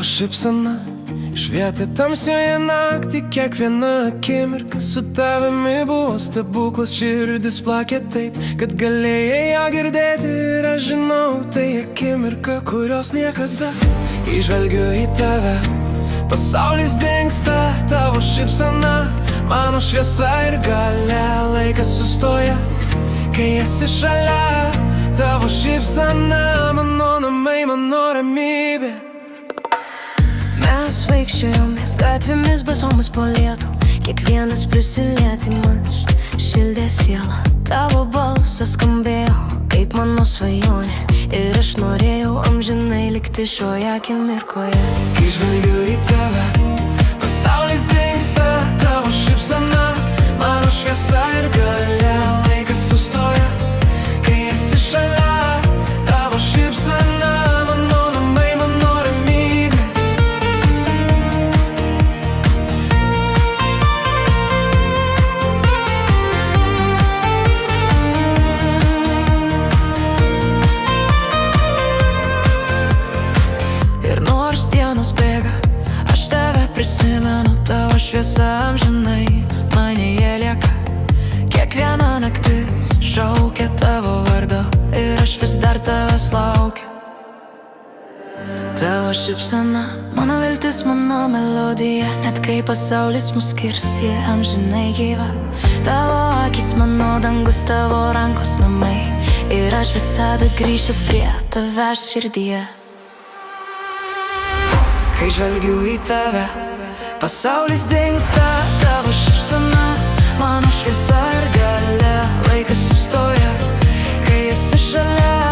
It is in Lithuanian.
šypsena švietė tamsioje naktį, kiekviena akimirka su tavimi buvo stebuklas. Širdis plakė taip, kad galėjai ją girdėti. Ir aš žinau, tai akimirka, kurios niekada. Įžvelgiu į tave, pasaulis dingsta, tavo šypsena mano šviesa ir galia. Laikas sustoja, kai esi šalia. Tavo šypsena, mano namai, mano ramybė. Mes vaikščiojome gatvėmis basomis po lietų. Kiekvienas prisilietimas šildė sielą. Tavo balsas skambėjo kaip mano svajonė. Ir aš norėjau amžinai likti šioje akimirkoje. Kai žvelgiu į tave, pasaulis dingsta, tavo šypsena mano šviesa ir galia. Laikas sustoja, kai esi šalia. Tavo šypsena, mano namai, mano ramybė. Ir nors dienos bėga, aš tave prisimenu. Tavo šviesa amžinai manyje lieka. Kiekviena naktis šaukia tavo vardo ir aš vis dar tavęs laukiu. Tavo šypsena, mano viltis, mano melodija. Net kai pasaulis mus skirs, jie amžinai gyva. Tavo akis, mano dangus, tavo rankos namai. Ir aš visada grįšiu prie tavęs širdyje. Kai žvelgiu į tave, pasaulis dingsta, tavo šypsena mano šviesa ir galia. Laikas sustoja, kai esi šalia.